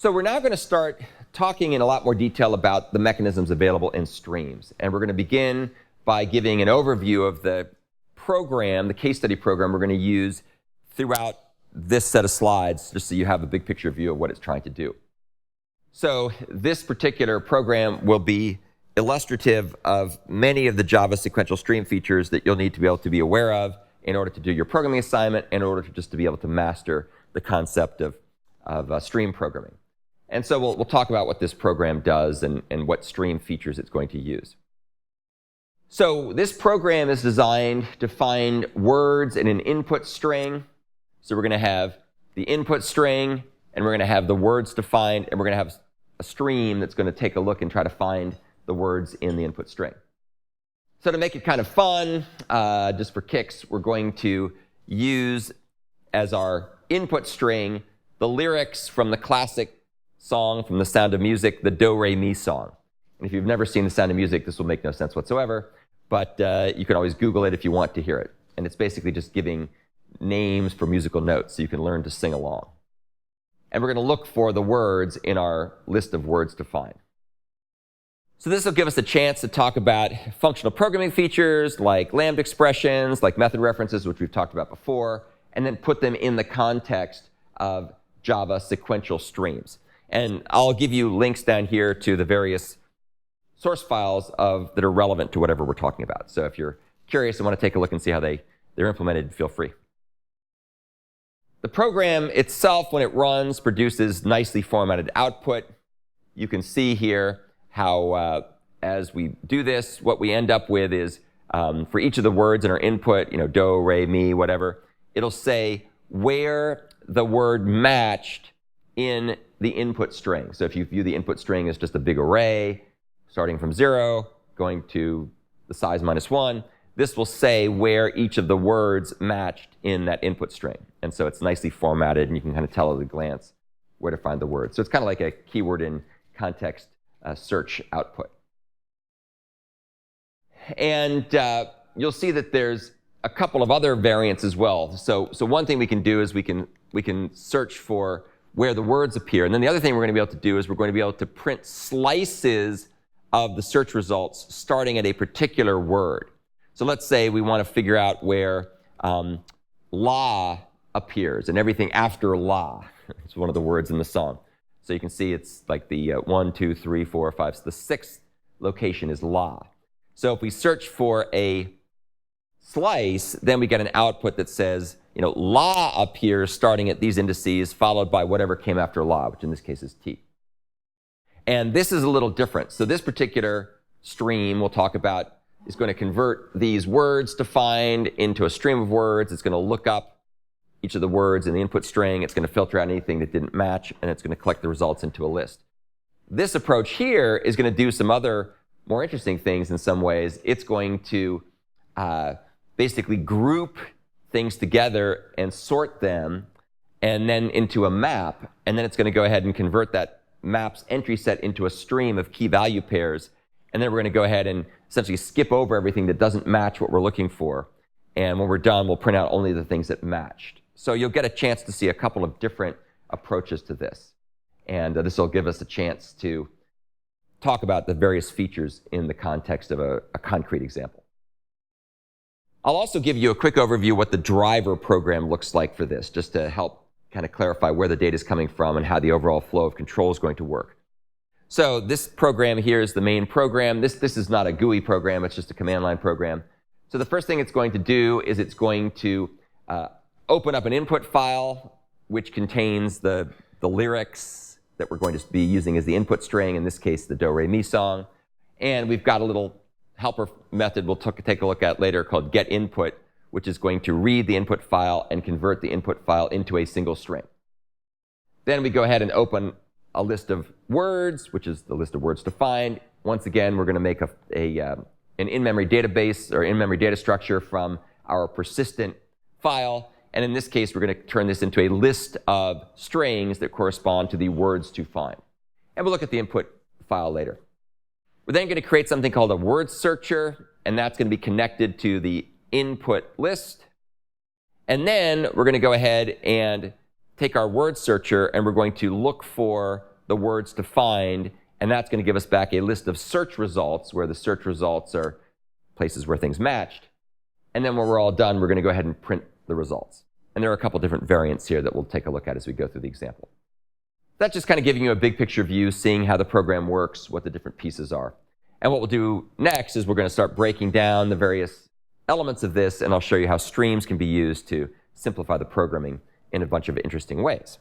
So we're now going to start talking in a lot more detail about the mechanisms available in streams. And we're going to begin by giving an overview of the program, the case study program we're going to use throughout this set of slides, just so you have a big picture view of what it's trying to do. So this particular program will be illustrative of many of the Java sequential stream features that you'll need to be able to be aware of in order to do your programming assignment, in order to just to be able to master the concept of stream programming. And so we'll talk about what this program does and what stream features it's going to use. So this program is designed to find words in an input string. So we're going to have the input string, and we're going to have the words to find, and we're going to have a stream that's going to take a look and try to find the words in the input string. So to make it kind of fun, just for kicks, we're going to use as our input string the lyrics from the classic song from The Sound of Music, the Do Re Mi song. And if you've never seen The Sound of Music, this will make no sense whatsoever, but you can always Google it if you want to hear it. And it's basically just giving names for musical notes so you can learn to sing along. And we're going to look for the words in our list of words to find. So this will give us a chance to talk about functional programming features like lambda expressions, like method references, which we've talked about before, and then put them in the context of Java sequential streams. And I'll give you links down here to the various source files that are relevant to whatever we're talking about. So if you're curious and want to take a look and see how they're implemented, feel free. The program itself, when it runs, produces nicely formatted output. You can see here how, as we do this, what we end up with is, for each of the words in our input, do, re, mi, whatever, it'll say where the word matched in the input string. So if you view the input string as just a big array, starting from 0, going to the size -1, this will say where each of the words matched in that input string. And so it's nicely formatted, and you can kind of tell at a glance where to find the word. So it's kind of like a keyword in context search output. And you'll see that there's a couple of other variants as well. So one thing we can do is we can search for where the words appear. And then the other thing we're going to be able to do is we're going to be able to print slices of the search results starting at a particular word. So let's say we want to figure out where la appears, and everything after la is one of the words in the song. So you can see it's like the 1, 2, 3, 4, 5. So the 6th location is la. So if we search for a slice, then we get an output that says, la appears starting at these indices, followed by whatever came after la, which in this case is t. And this is a little different. So this particular stream we'll talk about is going to convert these words to find into a stream of words. It's going to look up each of the words in the input string. It's going to filter out anything that didn't match, and it's going to collect the results into a list. This approach here is going to do some other more interesting things in some ways. It's going to basically group things together and sort them, and then into a map. And then it's going to go ahead and convert that map's entry set into a stream of key value pairs. And then we're going to go ahead and essentially skip over everything that doesn't match what we're looking for. And when we're done, we'll print out only the things that matched. So you'll get a chance to see a couple of different approaches to this. And this will give us a chance to talk about the various features in the context of a concrete example. I'll also give you a quick overview of what the driver program looks like for this, just to help kind of clarify where the data is coming from and how the overall flow of control is going to work. So this program here is the main program. This is not a GUI program, it's just a command line program. So the first thing it's going to do is it's going to open up an input file which contains the lyrics that we're going to be using as the input string, in this case the Do Re Mi song. And we've got a little helper method we'll take a look at later called getInput, which is going to read the input file and convert the input file into a single string. Then we go ahead and open a list of words, which is the list of words to find. Once again, we're going to make an in-memory database or in-memory data structure from our persistent file. And in this case, we're going to turn this into a list of strings that correspond to the words to find. And we'll look at the input file later. We're then going to create something called a word searcher, and that's going to be connected to the input list. And then we're going to go ahead and take our word searcher, and we're going to look for the words to find, and that's going to give us back a list of search results, where the search results are places where things matched. And then when we're all done, we're going to go ahead and print the results. And there are a couple different variants here that we'll take a look at as we go through the example. That's just kind of giving you a big picture view, seeing how the program works, what the different pieces are. And what we'll do next is we're going to start breaking down the various elements of this, and I'll show you how streams can be used to simplify the programming in a bunch of interesting ways.